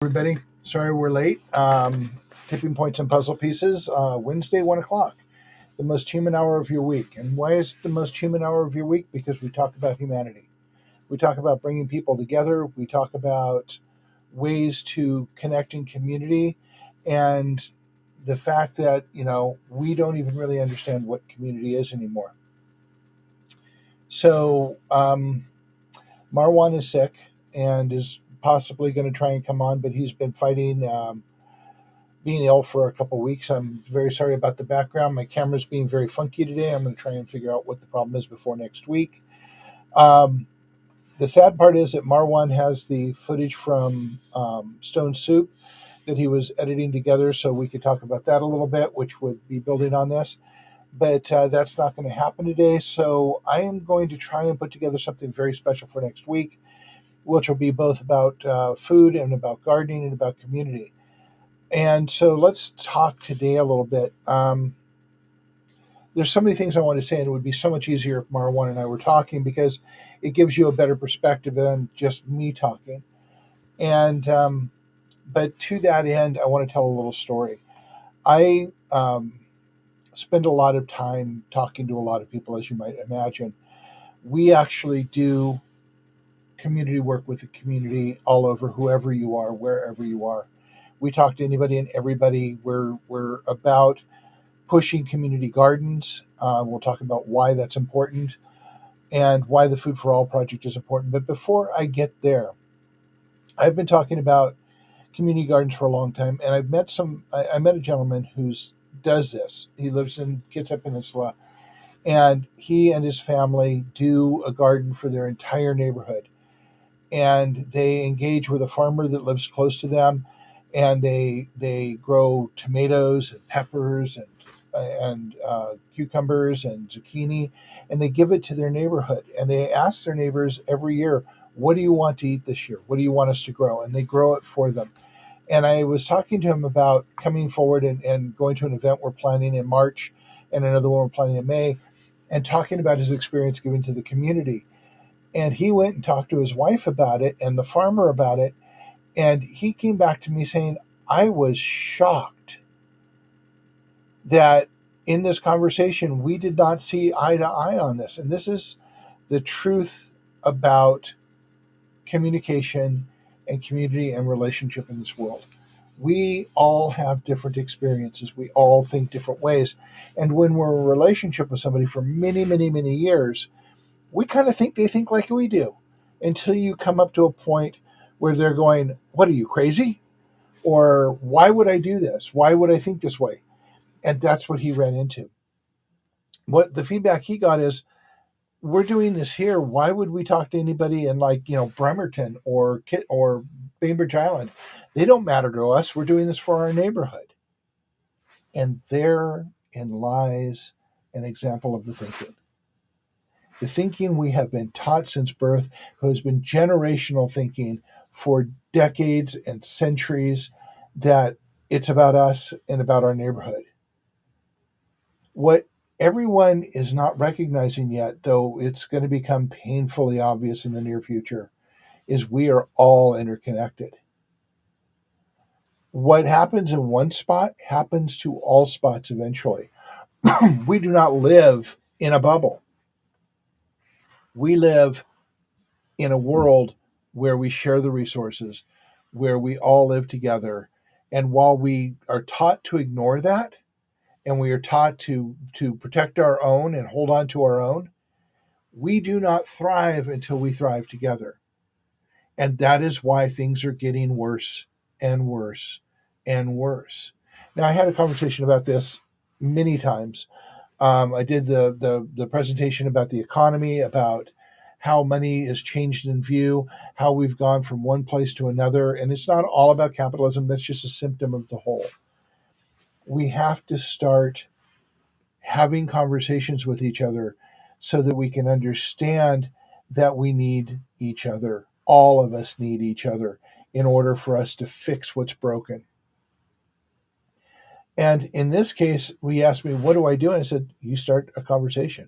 Everybody. Sorry we're late. Tipping points and puzzle pieces. Wednesday, 1 o'clock. The most human hour of your week. And why is it the most human hour of your week? Because we talk about humanity. We talk about bringing people together. We talk about ways to connect in community, and the fact that we don't even really understand what community is anymore. So Marwan is sick and is possibly going to try and come on, but he's been fighting being ill for a couple of weeks. I'm very sorry about the background. My camera's being very funky today. I'm going to try and figure out what the problem is before next week. The sad part is that Marwan has the footage from Stone Soup that he was editing together, so we could talk about that a little bit, which would be building on this. But that's not going to happen today. So I am going to try and put together something very special for next week, which will be both about food and about gardening and about community. And so let's talk today a little bit. There's so many things I want to say, and it would be so much easier if Marwan and I were talking because it gives you a better perspective than just me talking. And but to that end, I want to tell a little story. I spend a lot of time talking to a lot of people, as you might imagine. We actually do community work with the community all over, whoever you are, wherever you are. We talk to anybody and everybody. We're about pushing community gardens. We'll talk about why that's important and why the Food for All project is important. But before I get there, I've been talking about community gardens for a long time, and I met a gentleman who does this. He lives in Kitsap Peninsula, and he and his family do a garden for their entire neighborhood. And they engage with a farmer that lives close to them, and they grow tomatoes and peppers and cucumbers and zucchini, and they give it to their neighborhood. And they ask their neighbors every year, "What do you want to eat this year? What do you want us to grow?" And they grow it for them. And I was talking to him about coming forward and going to an event we're planning in March and another one we're planning in May, and talking about his experience giving to the community. And he went and talked to his wife about it and the farmer about it. And he came back to me saying, I was shocked that in this conversation, we did not see eye to eye on this. And this is the truth about communication and community and relationship in this world. We all have different experiences. We all think different ways. And when we're in a relationship with somebody for many, many, many years, we kind of think they think like we do until you come up to a point where they're going, "What are you, crazy? Or why would I do this? Why would I think this way?" And that's what he ran into. What the feedback he got is, "We're doing this here. Why would we talk to anybody in Bremerton or Bainbridge Island? They don't matter to us. We're doing this for our neighborhood." And therein lies an example of the thinking. The thinking we have been taught since birth, who has been generational thinking for decades and centuries, that it's about us and about our neighborhood. What everyone is not recognizing yet, though it's going to become painfully obvious in the near future, is we are all interconnected. What happens in one spot happens to all spots eventually. We do not live in a bubble. We live in a world where we share the resources, where we all live together. And while we are taught to ignore that, and we are taught to protect our own and hold on to our own, we do not thrive until we thrive together. And that is why things are getting worse and worse and worse. Now, I had a conversation about this many times. I did the presentation about the economy, about how money is changed in view, how we've gone from one place to another. And it's not all about capitalism. That's just a symptom of the whole. We have to start having conversations with each other so that we can understand that we need each other. All of us need each other in order for us to fix what's broken. And in this case, he asked me, "What do I do?" And I said, "You start a conversation."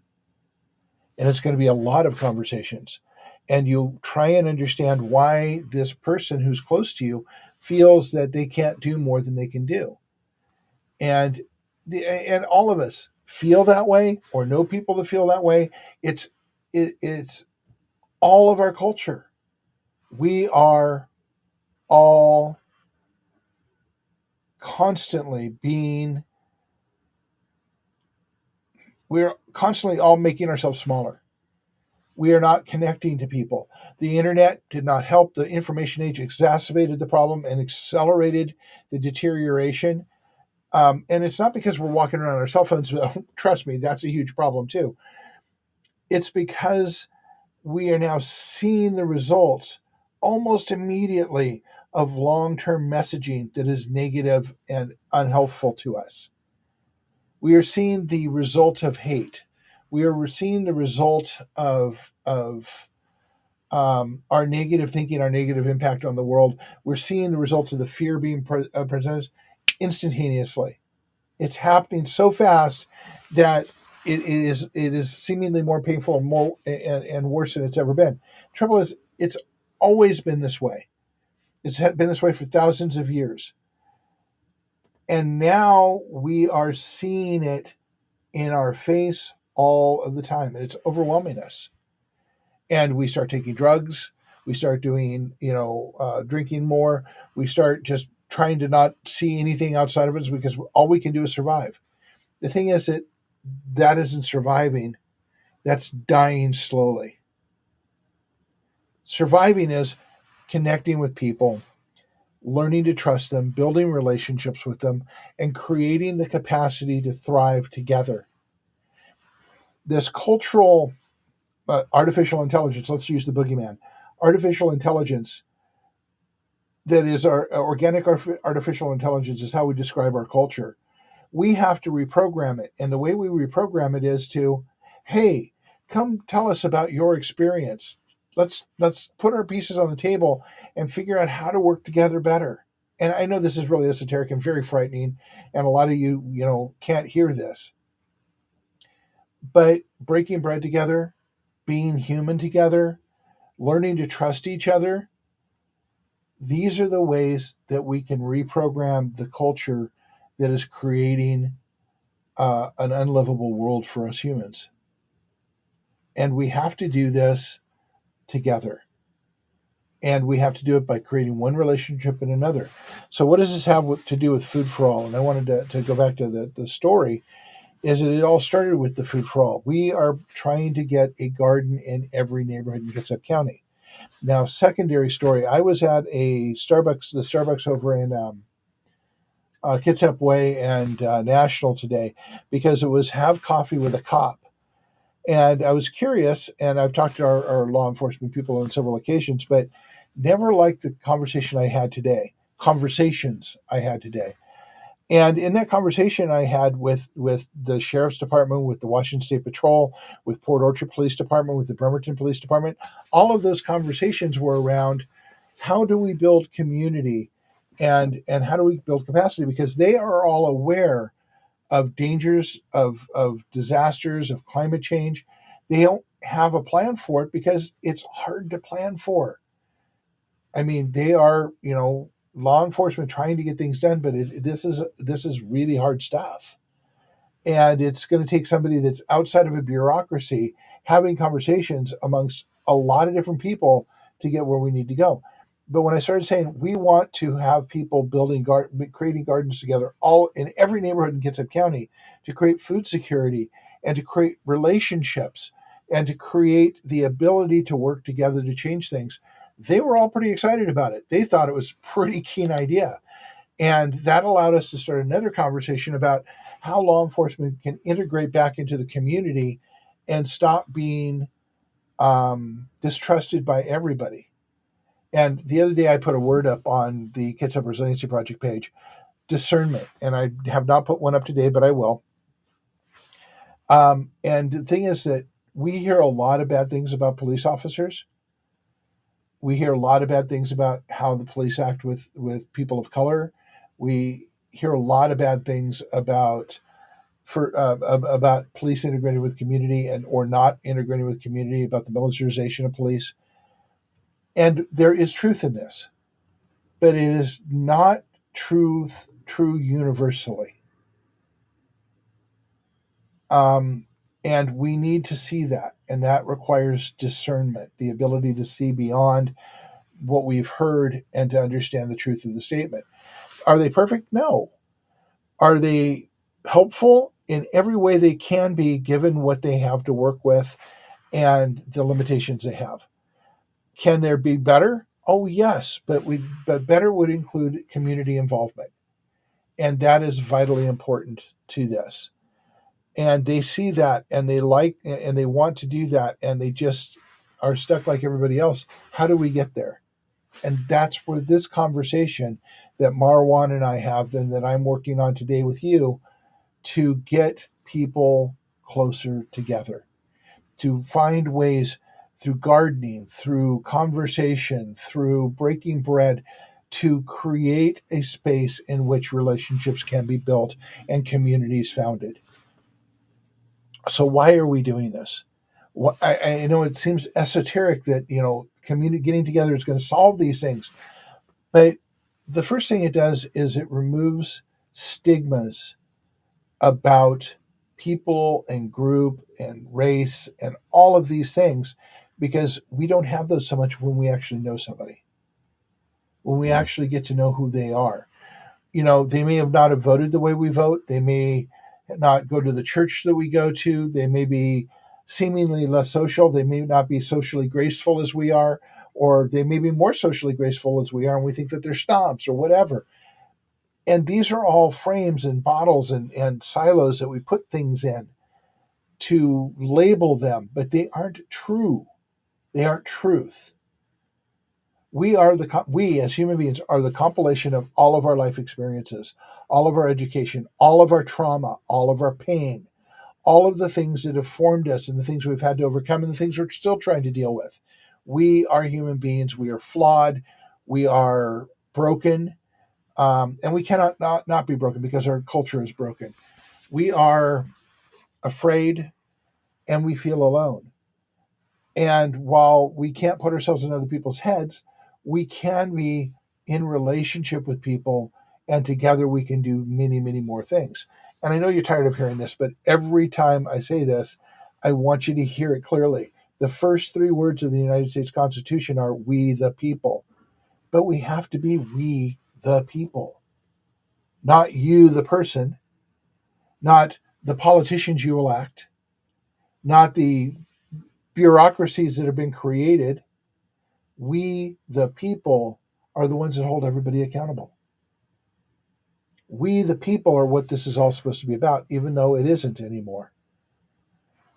And it's going to be a lot of conversations. And you try and understand why this person who's close to you feels that they can't do more than they can do. And and all of us feel that way or know people that feel that way. It's all of our culture. We are all constantly being we're constantly all making ourselves smaller. We are not connecting to people. The internet did not help. The information age exacerbated the problem and accelerated the deterioration. And it's not because we're walking around our cell phones. Trust me, that's a huge problem too. It's because we are now seeing the results almost immediately of long term messaging that is negative and unhelpful to us. We are seeing the result of hate. We are seeing the result of our negative thinking, our negative impact on the world. We're seeing the result of the fear being presented instantaneously. It's happening so fast that it is seemingly more painful and more and worse than it's ever been. Trouble is, it's always been this way. It's been this way for thousands of years, and now we are seeing it in our face all of the time, and it's overwhelming us. And we start taking drugs. We start doing, drinking more. We start just trying to not see anything outside of us because all we can do is survive. The thing is that isn't surviving. That's dying slowly. Surviving is connecting with people, learning to trust them, building relationships with them, and creating the capacity to thrive together. This cultural artificial intelligence, let's use the boogeyman, artificial intelligence that is our organic artificial intelligence is how we describe our culture. We have to reprogram it. And the way we reprogram it is to, hey, come tell us about your experience. Let's put our pieces on the table and figure out how to work together better. And I know this is really esoteric and very frightening, and a lot of you can't hear this. But breaking bread together, being human together, learning to trust each other, these are the ways that we can reprogram the culture that is creating an unlivable world for us humans. And we have to do this together. And we have to do it by creating one relationship and another. So, what does this have to do with Food for All? And I wanted to go back to the story, is that it all started with the Food for All. We are trying to get a garden in every neighborhood in Kitsap County. Now, secondary story, I was at the Starbucks over in Kitsap Way and National today because it was Have Coffee with a Cop. And I was curious, and I've talked to our law enforcement people on several occasions, but never liked the conversations I had today. And in that conversation I had with the Sheriff's Department, with the Washington State Patrol, with Port Orchard Police Department, with the Bremerton Police Department, all of those conversations were around how do we build community and how do we build capacity, because they are all aware of dangers, of disasters, of climate change. They don't have a plan for it because it's hard to plan for. I mean, they are, law enforcement trying to get things done, but this is really hard stuff. And it's going to take somebody that's outside of a bureaucracy having conversations amongst a lot of different people to get where we need to go. But when I started saying we want to have people creating gardens together, all in every neighborhood in Kitsap County, to create food security and to create relationships and to create the ability to work together to change things, they were all pretty excited about it. They thought it was a pretty keen idea. And that allowed us to start another conversation about how law enforcement can integrate back into the community and stop being distrusted by everybody. And the other day I put a word up on the Kitsap Resiliency Project page, discernment. And I have not put one up today, but I will. And the thing is that we hear a lot of bad things about police officers. We hear a lot of bad things about how the police act with people of color. We hear a lot of bad things about police integrated with community and or not integrated with community, about the militarization of police. And there is truth in this. but it is not true universally. Um, and we need to see that, and that requires discernment, the ability to see beyond what we've heard and to understand the truth of the statement. Are they perfect? No. Are they helpful? In every way they can be, given what they have to work with and the limitations they have. Can there be better? Oh yes, but better would include community involvement, and that is vitally important to this. And they see that, and they like, and they want to do that, and they just are stuck like everybody else. How do we get there? And that's where this conversation that Marwan and I have, and that I'm working on today with you, to get people closer together, to find ways through gardening, through conversation, through breaking bread, to create a space in which relationships can be built and communities founded. So why are we doing this? I know it seems esoteric that community getting together is going to solve these things, but the first thing it does is it removes stigmas about people and group and race and all of these things, because we don't have those so much when we actually know somebody, when we actually get to know who they are. They may have not have voted the way we vote. They may not go to the church that we go to. They may be seemingly less social. They may not be socially graceful as we are, or they may be more socially graceful as we are, and we think that they're snobs or whatever. And these are all frames and bottles and silos that we put things in to label them, but they aren't true. They aren't truth. We as human beings are the compilation of all of our life experiences, all of our education, all of our trauma, all of our pain, all of the things that have formed us, and the things we've had to overcome, and the things we're still trying to deal with. We are human beings. We are flawed. We are broken, and we cannot not be broken because our culture is broken. We are afraid, and we feel alone. And while we can't put ourselves in other people's heads, we can be in relationship with people, and together we can do many, many more things. And I know you're tired of hearing this, but every time I say this, I want you to hear it clearly. The first three words of the United States Constitution are "we the people," but we have to be "we the people," not you the person, not the politicians you elect, not the bureaucracies that have been created. We, the people, are the ones that hold everybody accountable. We, the people, are what this is all supposed to be about, even though it isn't anymore.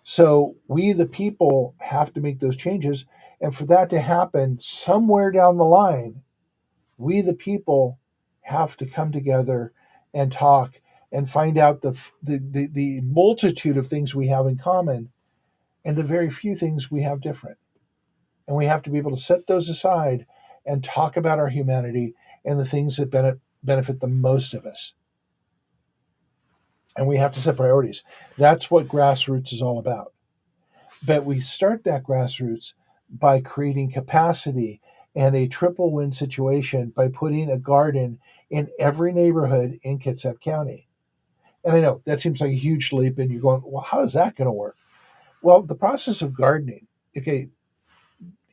So we, the people, have to make those changes. And for that to happen somewhere down the line, we, the people, have to come together and talk and find out the multitude of things we have in common and the very few things we have different. And we have to be able to set those aside and talk about our humanity and the things that benefit the most of us. And we have to set priorities. That's what grassroots is all about. But we start that grassroots by creating capacity and a triple win situation by putting a garden in every neighborhood in Kitsap County. And I know that seems like a huge leap, and you're going, well, how is that going to work? Well, the process of gardening, okay,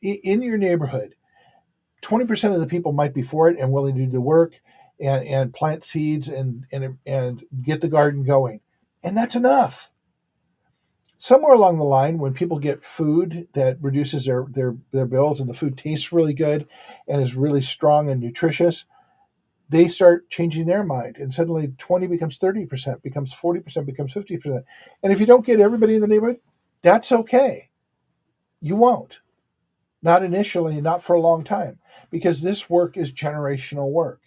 in your neighborhood, 20% of the people might be for it and willing to do the work and plant seeds and get the garden going. And that's enough. Somewhere along the line, when people get food that reduces their bills and the food tastes really good and is really strong and nutritious, they start changing their mind. And suddenly 20 becomes 30%, becomes 40%, becomes 50%. And if you don't get everybody in the neighborhood, that's okay. You won't. Not initially, not for a long time, because this work is generational work.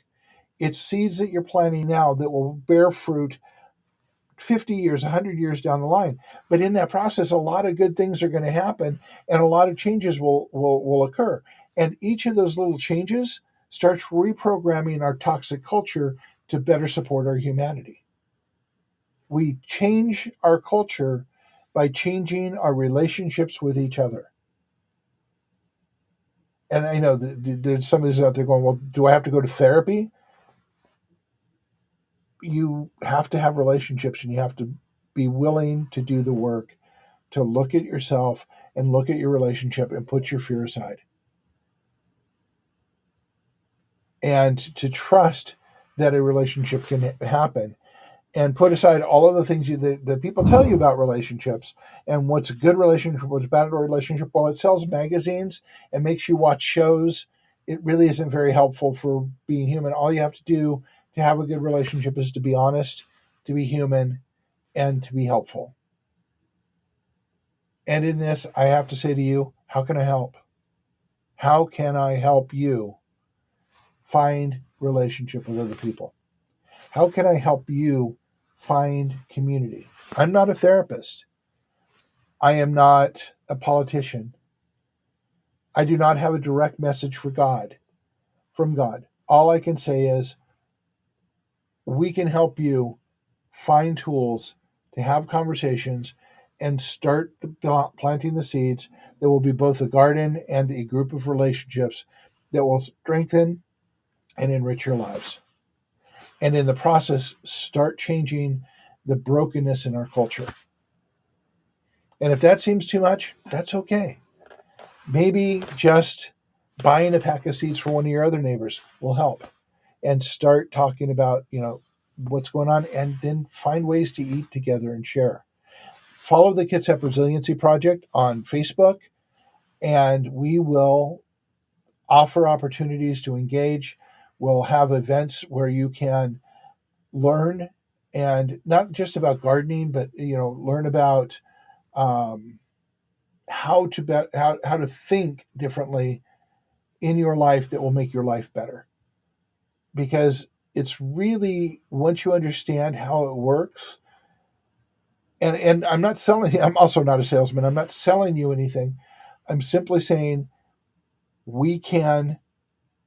It's seeds that you're planting now that will bear fruit 50 years, 100 years down the line. But in that process, a lot of good things are going to happen and a lot of changes will occur. And each of those little changes starts reprogramming our toxic culture to better support our humanity. We change our culture by changing our relationships with each other. And I know that there's somebody's out there going, well, do I have to go to therapy? You have to have relationships, and you have to be willing to do the work to look at yourself and look at your relationship and put your fear aside and to trust that a relationship can happen, and put aside all of the things that people tell you about relationships and what's a good relationship, what's a bad relationship. While it sells magazines and makes you watch shows, it really isn't very helpful for being human. All you have to do to have a good relationship is to be honest, to be human, and to be helpful. And in this, I have to say to you, how can I help? How can I help you find relationship with other people? How can I help you find community? I'm not a therapist. I am not a politician. I do not have a direct message for God from God. All I can say is we can help you find tools to have conversations and start planting the seeds that will be both a garden and a group of relationships that will strengthen and enrich your lives. And in the process, start changing the brokenness in our culture. And if that seems too much, that's okay. Maybe just buying a pack of seeds for one of your other neighbors will help, and start talking about, what's going on, and then find ways to eat together and share. Follow the Kitsap Resiliency Project on Facebook, and we will offer opportunities to engage. We'll have events where you can learn, and not just about gardening, but learn about um, how to think differently in your life that will make your life better. Because it's really, once you understand how it works, and I'm not selling, I'm also not a salesman, I'm not selling you anything. I'm simply saying we can,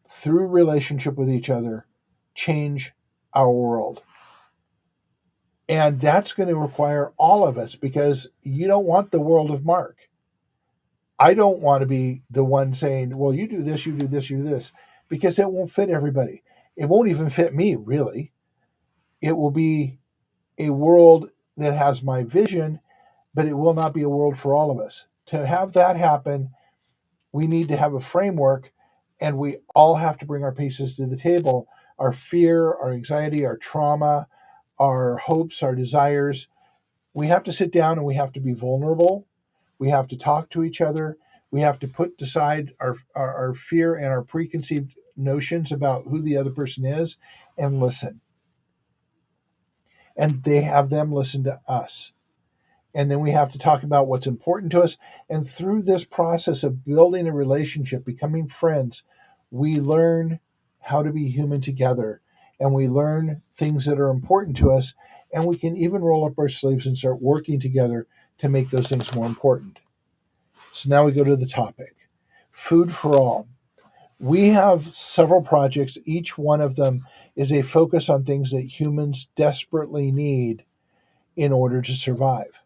through relationship with each other, change our world. And that's going to require all of us, because you don't want the world of Mark. I don't want to be the one saying, well, you do this, you do this, you do this, because it won't fit everybody. It won't even fit me, really. It will be a world that has my vision, but it will not be a world for all of us. To have that happen, we need to have a framework, and we all have to bring our pieces to the table: our fear, our anxiety, our trauma, our hopes, our desires. We have to sit down and we have to be vulnerable. We have to talk to each other. We have to put aside our fear and our preconceived notions about who the other person is, and listen. And they have them listen to us. And then we have to talk about what's important to us. And through this process of building a relationship, becoming friends, we learn how to be human together, and we learn things that are important to us, and we can even roll up our sleeves and start working together to make those things more important. So now we go to the topic: food for all. We have several projects. Each one of them is a focus on things that humans desperately need in order to survive.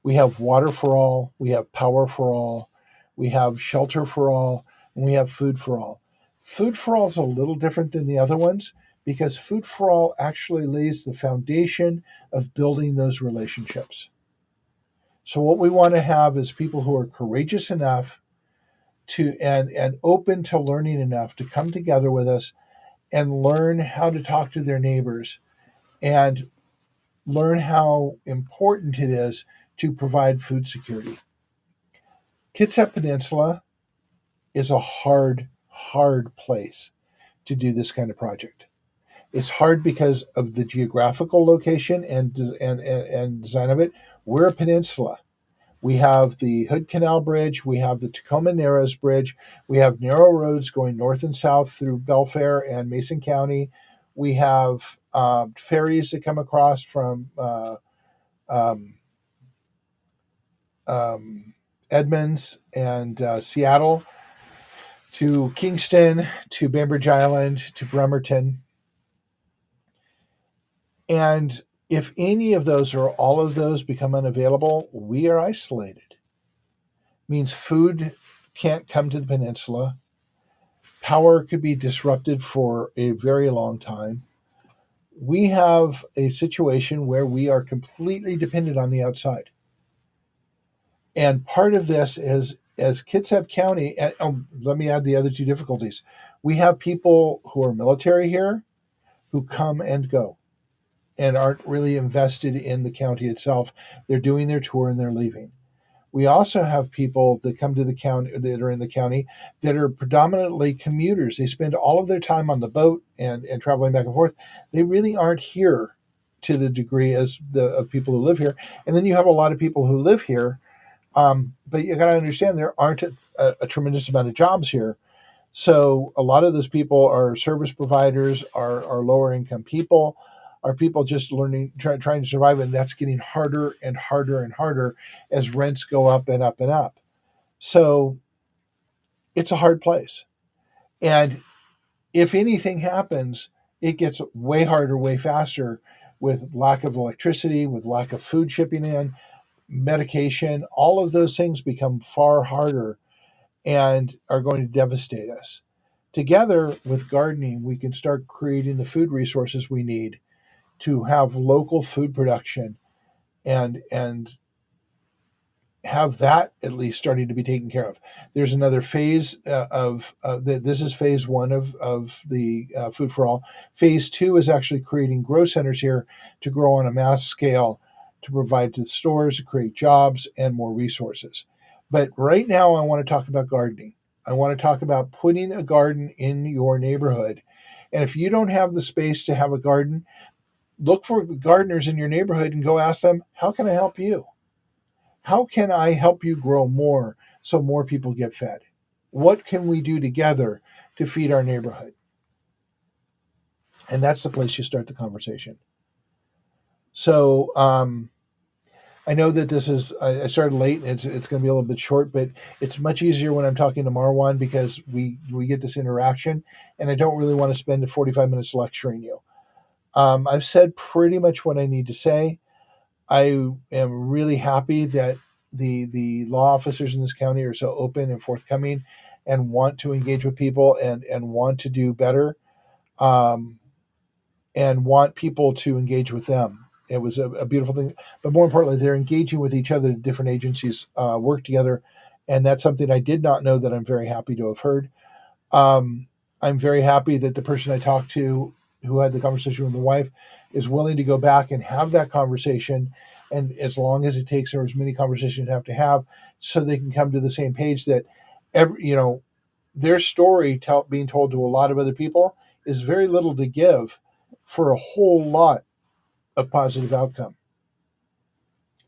We have water for all, we have power for all, we have shelter for all, and we have food for all. Food for all is a little different than the other ones, because food for all actually lays the foundation of building those relationships. So what we want to have is people who are courageous enough to and open to learning enough to come together with us and learn how to talk to their neighbors, and learn how important it is to provide food security. Kitsap Peninsula is a hard place to do this kind of project. It's hard because of the geographical location and design of it. We're a peninsula. We have the Hood Canal Bridge. We have the Tacoma Narrows Bridge. We have narrow roads going north and south through Belfair and Mason County. We have ferries that come across from um, Edmonds and Seattle to Kingston, to Bainbridge Island, to Bremerton. And if any of those or all of those become unavailable, we are isolated. It means food can't come to the peninsula. Power could be disrupted for a very long time. We have a situation where we are completely dependent on the outside. And part of this is, as Kitsap County, and let me add the other two difficulties. We have people who are military here who come and go and aren't really invested in the county itself. They're doing their tour and they're leaving. We also have people that come to the county, that are in the county, that are predominantly commuters. They spend all of their time on the boat and traveling back and forth. They really aren't here to the degree as the of people who live here. And then you have a lot of people who live here, but you got to understand there aren't a tremendous amount of jobs here. So a lot of those people are service providers, are lower income people, are people just trying to survive, and that's getting harder and harder and harder as rents go up and up and up. So it's a hard place. And if anything happens, it gets way harder, way faster with lack of electricity, with lack of food shipping in, medication, all of those things become far harder and are going to devastate us. Together with gardening, we can start creating the food resources we need to have local food production and have that at least starting to be taken care of. There's another phase this is phase one of the Food for All. Phase two is actually creating grow centers here to grow on a mass scale to provide to stores, to create jobs and more resources. But right now, I want to talk about gardening. I want to talk about putting a garden in your neighborhood. And if you don't have the space to have a garden, look for the gardeners in your neighborhood and go ask them, how can I help you? How can I help you grow more so more people get fed? What can we do together to feed our neighborhood? And that's the place you start the conversation. So I know that this is, I started late and it's going to be a little bit short, but it's much easier when I'm talking to Marwan because we get this interaction and I don't really want to spend 45 minutes lecturing you. I've said pretty much what I need to say. I am really happy that the law officers in this county are so open and forthcoming and want to engage with people and want to do better, um, and want people to engage with them. It was a beautiful thing. But more importantly, they're engaging with each other. Different agencies work together. And that's something I did not know that I'm very happy to have heard. Um, I'm very happy that the person I talked to who had the conversation with the wife is willing to go back and have that conversation. And as long as it takes, or as many conversations you have to have, so they can come to the same page that their story being told to a lot of other people is very little to give for a whole lot of positive outcome.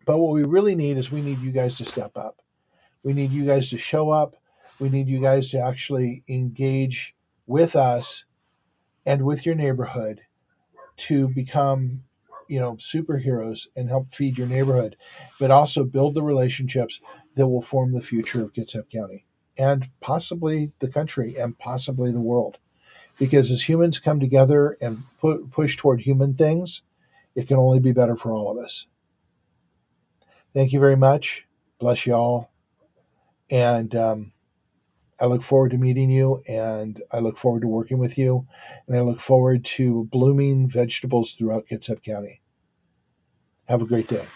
But what we really need is we need you guys to step up. We need you guys to show up. We need you guys to actually engage with us and with your neighborhood to become, superheroes and help feed your neighborhood, but also build the relationships that will form the future of Kitsap County and possibly the country and possibly the world. Because as humans come together and push toward human things, it can only be better for all of us. Thank you very much. Bless you all. And I look forward to meeting you, and I look forward to working with you, and I look forward to blooming vegetables throughout Kitsap County. Have a great day.